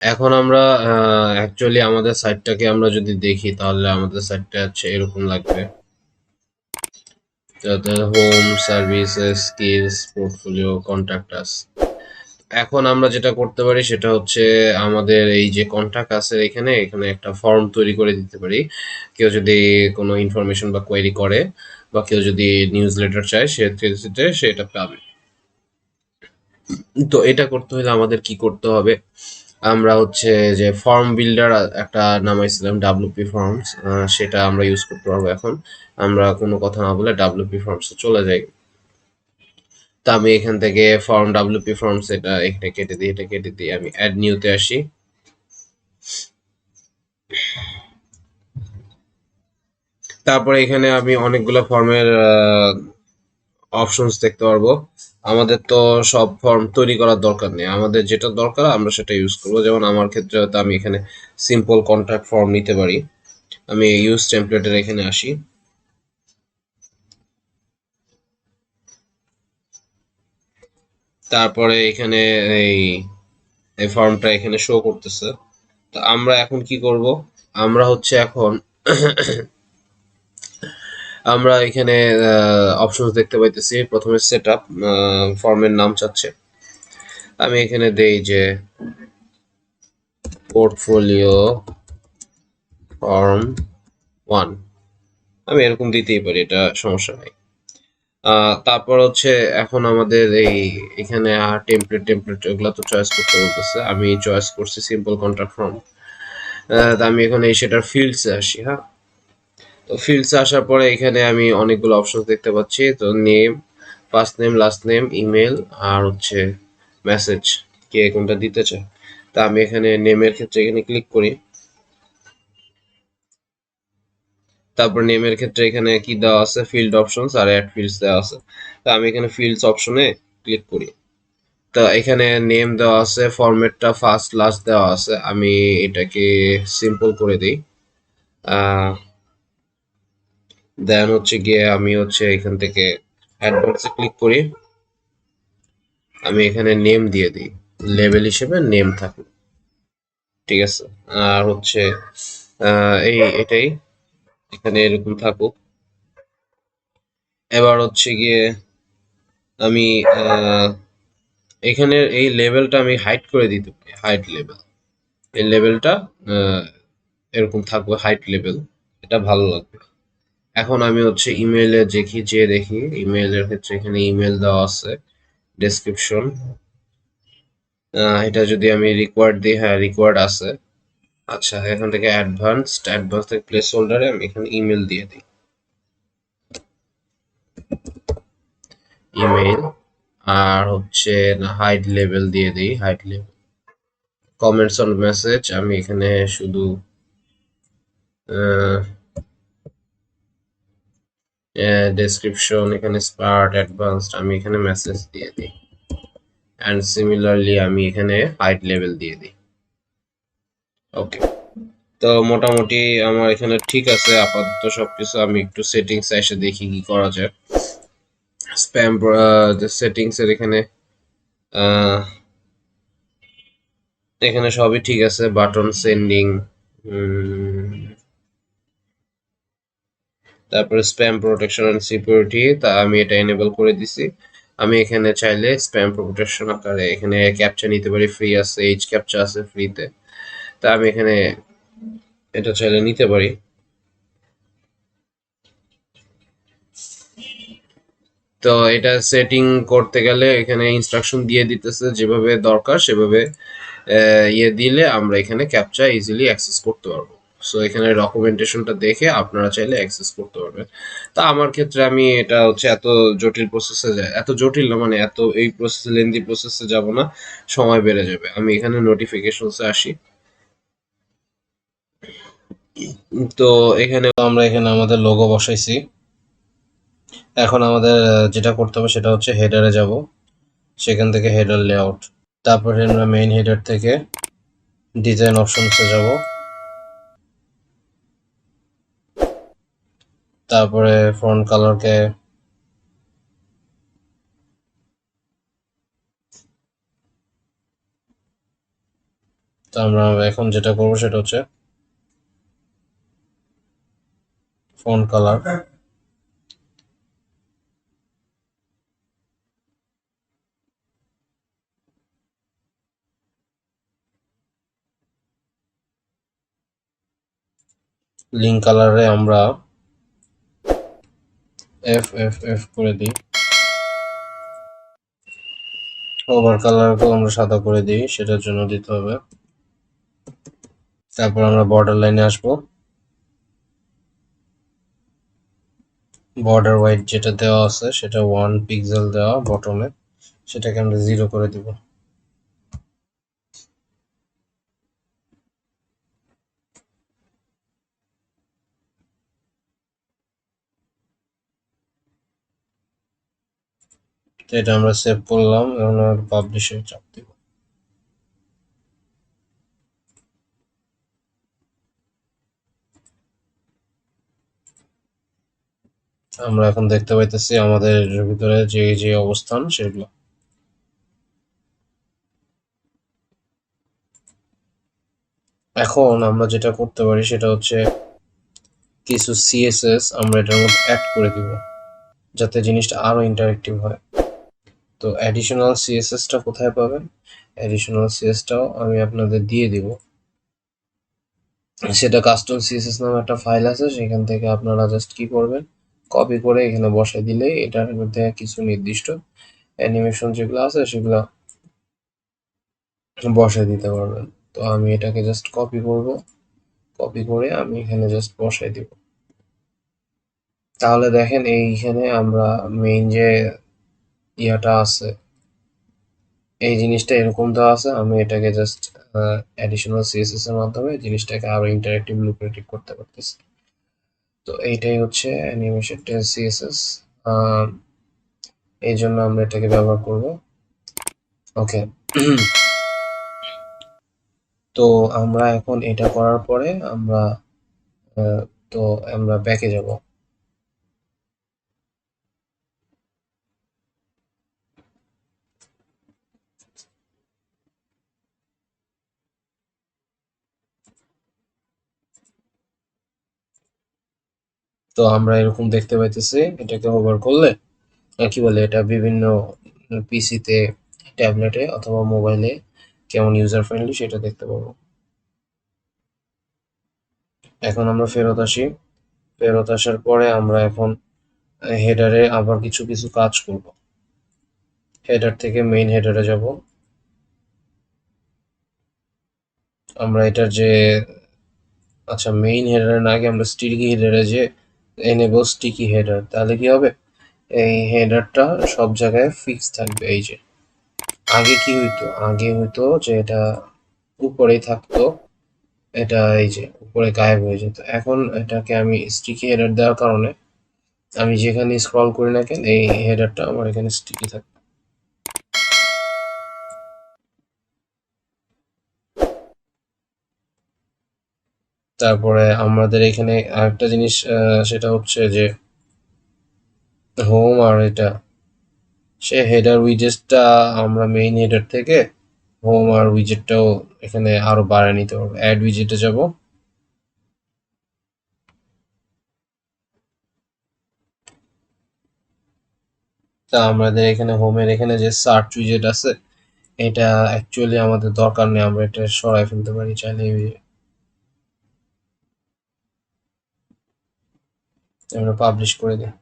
এখন আমরা অ্যাকচুয়ালি আমাদের সাইটটাকে আমরা যদি দেখি তাহলে আমাদের সাইটটা হচ্ছে এরকম লাগবে। Home, services, skills, portfolio, contact us. এখন আমরা যেটা করতে পারি সেটা হচ্ছে আমাদের এই যে কন্ট্যাক্ট আছে এখানে এখানে একটা ফর্ম তৈরি করে দিতে পারি। কেউ যদি কোনো ইনফরমেশন বা কোয়েরি করে বা কেউ যদি নিউজ লেটার চায় সেক্ষেত্রে সে এটা পাবে। তো এটা করতে হলে আমাদের কি করতে হবে, আমরা হচ্ছে যে ফর্ম বিল্ডার একটা নামাইছিলাম ডাব্লিউপি ফর্মস, সেটা আমরা ইউজ করতে পারবো। এখন আমরা কোনো কথা না বলে ডাব্লিউপি ফর্মসে চলে যাই। তো আমি এখান থেকে ফর্ম ডাব্লিউপি ফর্মস এটা এখানে কেটে দিই, এটা কেটে দিই, আমি অ্যাড নিউতে আসি। তারপরে এখানে আমি অনেকগুলো ফর্মের অপশনস দেখতে পারবো। আমাদের তো সব ফর্ম তৈরি করার দরকার নেই, আমাদের যেটা দরকার আমরা সেটা ইউজ করবো। যেমন আমার ক্ষেত্রে হয়তো আমি এখানে সিম্পল কন্ট্যাক্ট ফর্ম নিতে পারি। আমি ইউজ টেমপ্লেটের এখানে আসি। তারপরে এখানে এই এই ফর্মটা এখানে শো করতেছে। তো আমরা এখন কি করব, আমরা হচ্ছে এখন আমরা এখানে অপশনস দেখতে পাইতেছি। প্রথমে সেট আপ, ফর্মের নাম চাচ্ছে, আমি এখানে দেই যে পোর্টফোলিও ফর্ম 1। আমি এরকম দিতেই পারি, এটা সমস্যা নাই। তারপর হচ্ছে এখন আমাদের এই এখানে টেমপ্লেট টেমপ্লেট এগুলো তো চয়েস করতে বলতেছে, আমি চয়েস করছি সিম্পল কন্ট্যাক্ট ফর্ম। আমি এখন এই সেটার ফিল্ডসে আসি। হ্যাঁ, তো ফিল্ডসে আসার পরে এখানে আমি অনেকগুলো অপশন দেখতে পাচ্ছি। তো name, first name, last name, email আর হচ্ছে মেসেজ, কে কোনটা দিতে চায়। তা আমি এখানে নেমের ক্ষেত্রে এখানে ক্লিক করি। তারপর নেমের ক্ষেত্রে এখানে কি দেওয়া আছে, ফিল্ড অপশনস আর অ্যাড ফিল্ডস দেওয়া আছে। তা আমি এখানে ফিল্ডস অপশনে ক্লিক করি। তা এখানে নেম দেওয়া আছে, ফরম্যাটটা ফার্স্ট লাস্ট দেওয়া আছে, আমি এটাকে সিম্পল করে দিই। দেন হচ্ছে গিয়ে আমি হচ্ছে এখান থেকে অ্যাডভান্সে ক্লিক করি। আমি এখানে নেম দিয়ে দিই, লেভেল হিসেবে নেম থাকুক, ঠিক আছে। আর হচ্ছে এই এটাই এখানে এরকম থাকুক। এবার হচ্ছে গিয়ে আমি এখানের এই লেভেলটা আমি হাইড করে দিতে পারি, হাইড লেভেল। এই লেভেলটা এরকম থাকবে, হাইট লেভেল, এটা ভালো লাগবে। এখন আমি হচ্ছে ইমেইলে দেখি, যে দেখি ইমেইলের ক্ষেত্রে এখানে ইমেল দেওয়া আছে, ডেসক্রিপশন, এটা যদি আমি রিকোয়ার্ড দিই, হ্যাঁ রিকোয়ার্ড আছে। আচ্ছা, এখান থেকে অ্যাডভান্স থেকে প্লেস হোল্ডারে আমি এখানে ইমেল দিয়ে দিই, ইমেইল। আর হচ্ছে হাইড লেভেল দিয়ে দিই, hide level. Comments on message আমি এখানে শুধু ডেসক্রিপশন, এখানে স্পার্ট অ্যাডভান্সড, আমি এখানে মেসেজ দিয়ে দিই। অ্যান্ড সিমিলারলি আমি এখানে হাইট লেভেল দিয়ে দিই। ওকে, তো মোটামুটি আমার এখানে ঠিক আছে আপাতত সবকিছু। আমি একটু সেটিংস এসে দেখি কি করা যায়। স্প্যাম সেটিংস এর এখানে এখানে সবই ঠিক আছে। বাটন সেন্ডিং, তারপরে স্প্যাম প্রোটেকশন এন্ড সিকিউরিটি, তা আমি এটা এনেবল করে দিছি। আমি এখানে চাইলে স্প্যাম প্রোটেকশন আকারে এখানে ক্যাপচা নিতে পারি, ফ্রি আছে, এইচ ক্যাপচা আছে ফ্রিতে। তা আমি এখানে এটা চাইলে নিতে পারি। তো এটা সেটিং করতে গেলে এখানে ইনস্ট্রাকশন দিয়ে দিতেছে, যেভাবে দরকার সেভাবে ইয়ে দিলে আমরা এখানে ক্যাপচা ইজিলি অ্যাক্সেস করতে পারবো। সো এখানে ডকুমেন্টেশনটা দেখে আপনারা চাইলে অ্যাক্সেস করতে পারবেন। তা আমার ক্ষেত্রে আমি এটা হচ্ছে এত জটিল প্রসেসে যায়, এত জটিল না মানে এত এই প্রসেসে লেন্দি প্রসেসে যাব না, সময় বেড়ে যাবে। আমি এখানে নোটিফিকেশনসে আসি। তো এখানে আমরা এখানে আমাদের লোগো বসাইছি। এখন আমাদের যেটা করতে হবে সেটা হচ্ছে হেডারে যাব, সেখান থেকে হেডার লেআউট, তারপরে আমরা মেইন হেডার থেকে ডিজাইন অপশনসে যাব, তারপরে ফন্ট কালারকে তো আমরা এখন যেটা করবো সেটা হচ্ছে ফন্ট কালার, লিঙ্ক কালারে আমরা এফ করে দিই, ওভার কালারকেও আমরা সাদা করে দিই, সেটার জন্য দিতে হবে। তারপর আমরা বর্ডার লাইনে আসবো, বর্ডার হোয়াইট যেটা দেওয়া আছে সেটা 1 পিক্সেল দেওয়া বটমে, সেটাকে আমরা 0 করে দিব। তো এটা আমরা সেভ করলাম, এখন আমরা পাবলিশে চাপ দিব। আমরা এখন দেখতে পাইতেছি আমাদের ভিতরে যে যে অবস্থান সেগুলো। এখন আমরা যেটা করতে পারি সেটা হচ্ছে কিছু সিএসএস আমরা এটার মধ্যে অ্যাড করে দিব, যাতে জিনিসটা আরো ইন্টারেক্টিভ হয়। তো অ্যাডিশনাল সিএসএসটা কোথায় পাবেন? অ্যাডিশনাল সিএসটাও আমি আপনাদের দিয়ে দিব। সেটা কাস্টম সিএসএস নামে একটা ফাইল আছে, সেখান থেকে আপনারা জাস্ট কি করবেন, কপি করে এখানে বসাই দিলে এটার মধ্যে কিছু নির্দিষ্ট অ্যানিমেশন যেগুলো আছে সেগুলো বসাই দিতে পারবেন। তো আমি এটাকে জাস্ট কপি করব, কপি করে আমি এখানে জাস্ট বসাই দিব। তাহলে দেখেন এইখানে আমরা মেইন যে ইয়াটা আছে, এই জিনিসটা এরকম দেওয়া আছে। আমি এটাকে জাস্ট অ্যাডিশনাল সিএসএস এর মাধ্যমে জিনিসটাকে আরো ইন্টারেক্টিভ লুক্রেটিভ করতে পারতেছি। তো এইটাই হচ্ছে অ্যানিমেশন সিএসএস, এই জন্য আমরা এটাকে ব্যবহার করব। ওকে। তো আমরা এখন এটা করার পরে আমরা আহ, তো আমরা ব্যাকে যাব। তো আমরা এরকম দেখতে পাইতেছি, এটাকে হোভার করলে কি বলে এটা বিভিন্ন পিসিতে, ট্যাবলেটে অথবা মোবাইলে কেমন ইউজার ফ্রেন্ডলি সেটা দেখতে পাবো। এখন আমরা ফেরত আসি, ফেরত আসার পরে আমরা এখন হেডারে আবার কিছু কিছু কাজ করব। হেডার থেকে মেইন হেডারে যাব। আমরা এটার যে আচ্ছা মেইন হেডারের আগে আমরা স্টিকি হেডারে যে এনেবল স্টিকি হেডার, তাহলে কি হবে, এই হেডারটা সব জায়গায় ফিক্স থাকবে। এই যে আগে কি হইতো, আগে হইতো যে এটা উপরেই থাকতো, এটা এই যে উপরে গায়েব হয়ে যেত। এখন এটাকে আমি স্টিকি হেডার দেওয়ার কারণে আমি যেখানে স্ক্রল করি না কেন এই হেডারটা আমার এখানে স্টিকি থাকে। তারপরে আমাদের এখানে আরেকটা জিনিস সেটা হচ্ছে যে হোম আর এটা সে হেডার উইজেটটা আমরা মেইন হেডার থেকে হোম আর উইজেটটাও এখানে আরো বাড়ায় নিতে পারবো। অ্যাড উইজেটে যাব, তা আমাদের এখানে হোমের এখানে যে সার্চ উইজেট আছে এটা অ্যাকচুয়ালি আমাদের দরকার নেই, আমরা এটা সরাই ফেলতে পারি চাইলে। আমরা পাবলিশ করে দিই।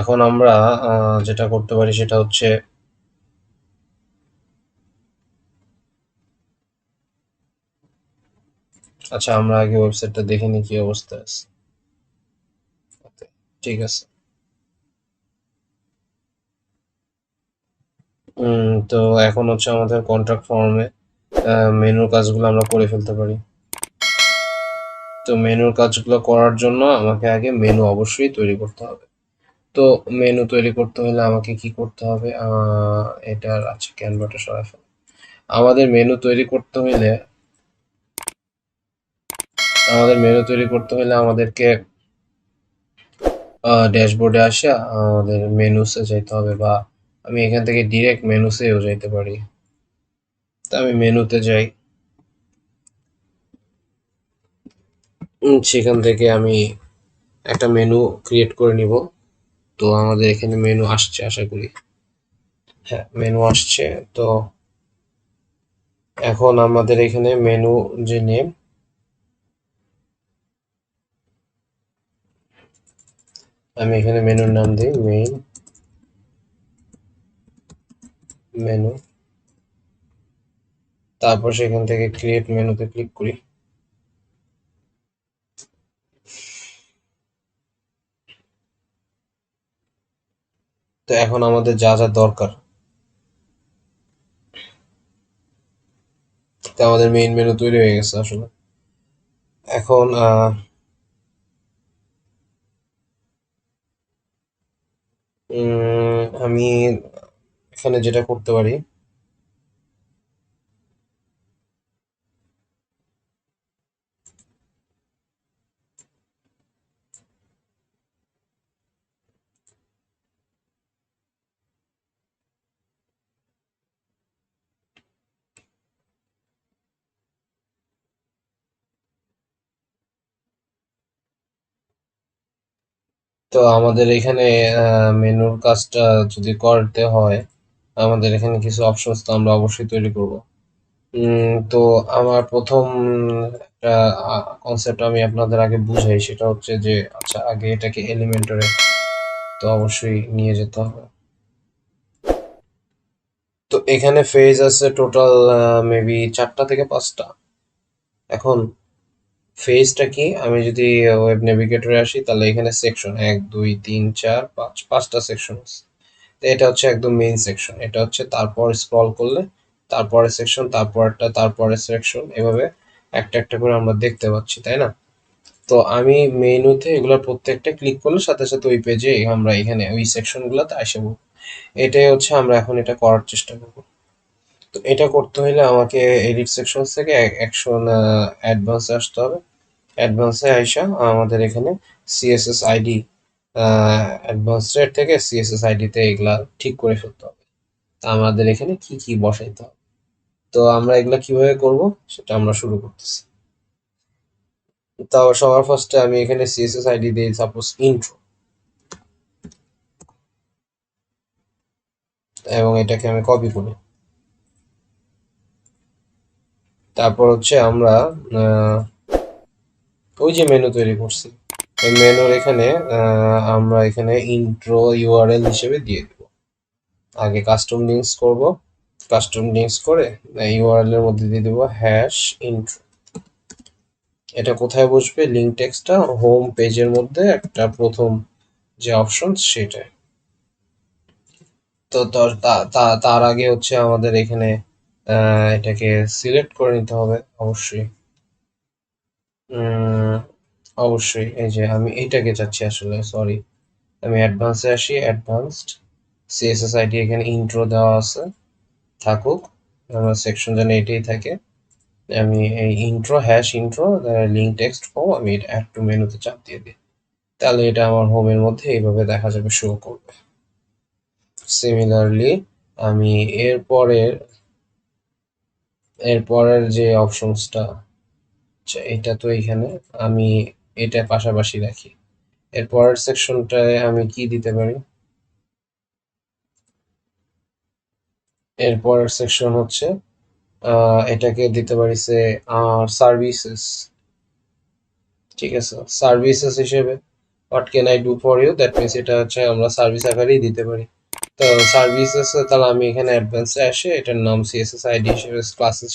এখন আমরা যেটা করতে পারি সেটা হচ্ছে আচ্ছা আমরা আগে ওয়েবসাইটটা দেখে নিই কি অবস্থা আছে। Okay, ঠিক আছে। তো এখন হচ্ছে আমাদের কন্ট্রাক্ট ফর্মে মেনুর কাজগুলো আমরা করে ফেলতে পারি। তো মেনুর কাজগুলো করার জন্য আমাকে আগে মেনু অবশ্যই তৈরি করতে হবে। তো মেনু তৈরি করতে হলে আমাকে কি করতে হবে, এটার আচ্ছা ক্যানভাটা সরাই ফেলো। আমাদের মেনু তৈরি করতে হলে আমাদের মেনু তৈরি করতে হলে আমাদেরকে ড্যাশবোর্ডে আসা আমাদের মেনুসে যেতে হবে, বা আমি এখান থেকে ডিরেক্ট মেনুসেও যেতে পারি। তা আমি মেনুতে যাই, সেখান থেকে আমি একটা মেনু ক্রিয়েট করে নিব। তো আমাদের এখানে মেনু আসছে আশা করি। হ্যাঁ, মেনু আসছে। তো এখন আমাদের এখানে মেনু যে নেম, আমি এখানে মেনুর নাম দিই মেইন মেনু। তারপর সেখান থেকে ক্রিয়েট মেনুতে ক্লিক করি। তো এখন আমাদের যা যা দরকার, তো আমাদের মেইন মেনু তৈরি হয়ে গেছে আসলে। এখন আমি এখানে যেটা করতে পারি, তো আমাদের এখানে মেনুর কাজটা যদি করতে হয়, আমাদের এখানে কিছু অপশনস তো আমরা অবশ্যই তৈরি করব। তো আমার প্রথম একটা কনসেপ্ট আমি আপনাদের আগে বুঝাই, সেটা হচ্ছে যে আচ্ছা আগে এটাকে এলিমেন্টরে তো অবশ্যই নিয়ে যেতে হবে। তো এখানে ফেজ আছে টোটাল মেবি 4টা থেকে 5টা। এখন ফেজটা কি, আমি যদি ওয়েব নেভিগেটরে আসি তাহলে এখানে সেকশন 1 2 3 4 5, 5টা সেকশন আছে। তো এটা হচ্ছে একদম মেইন সেকশন, এটা হচ্ছে তারপর স্ক্রল করলে তারপরে সেকশন, তারপরটা, তারপরে সেকশন, এভাবে একটা একটা করে আমরা দেখতে পাচ্ছি, তাই না? তো আমি মেনুতে এগুলোর প্রত্যেকটা ক্লিক করলে সাথে সাথে ওই পেজে আমরা এখানে ওই সেকশনগুলোতে আসে পড়ব। এটাই হচ্ছে আমরা এখন এটা করার চেষ্টা করব। তো এটা করতে হলে আমাকে এডিট সেকশন থেকে অ্যাকশন অ্যাডভান্সে আসতে হবে। অ্যাডভান্সে আইসা আমাদের এখানে সিএসএস আইডি, অ্যাডভান্স রেট থেকে সিএসএস আইডিতে এগুলা ঠিক করে ফেলতে হবে। তা আমাদের এখানে কি কি বসাইতে হবে, তো আমরা এগুলা কিভাবে করব সেটা আমরা শুরু করতেছি। তাও সবার ফার্স্টে আমি এখানে সিএসএস আইডি দিই সাপোজ ইন্ট্রো, এবং এটাকে আমি কপি করি। তারপর হচ্ছে আমরা ওই যে মেনু তৈরি করছি, এই মেনুর এখানে আমরা এখানে ইন্ট্রো ইউআরএল হিসেবে দিয়ে দেব। আগে কাস্টম লিঙ্কস করব, কাস্টম লিঙ্কস করে ইউআরএল এর মধ্যে দিয়ে দেবো হ্যাশ ইন্ট্রো। এটা কোথায় বসবে, লিঙ্ক টেক্সটটা হোম পেজের মধ্যে একটা প্রথম যে অপশন সেটা। তো তার আগে হচ্ছে আমাদের এখানে এটাকে সিলেক্ট করে নিতে হবে অবশ্যই। উম, অবশ্যই এই যে আমি এইটাকে চাচ্ছি আসলে, সরি। আমি অ্যাডভান্সে আসি, অ্যাডভান্সড সিএসএস আইডি, এখানে ইন্ট্রো দেওয়া আছে, থাকুক, আমার সেকশন যেন এটাই থাকে। আমি এই intro hash intro link text form আমি এটা অ্যাড টু মেনুতে চাপ দিয়ে দিই, তাহলে এটা আমার হোমের মধ্যে এইভাবে দেখা যাবে, শো করবে। সিমিলারলি আমি এরপরের যে অপশনসটা, আচ্ছা এটা তো এখানে আমি এটা পাশাপাশি রাখি। এরপরের সেকশনটায় আমি কি দিতে পারি, এরপরের সেকশন হচ্ছে এটাকে দিতে পারি সে সার্ভিসেস। ঠিক আছে, সার্ভিসেস হিসেবে what can I do for you, that means এটা হচ্ছে আমরা সার্ভিস আকারেই দিতে পারি। তো সার্ভিসেস, তাহলে আমি এখানে অ্যাডভান্সে আসে এটার নাম সিএসএস আইডি হিসেবে ক্লাসেস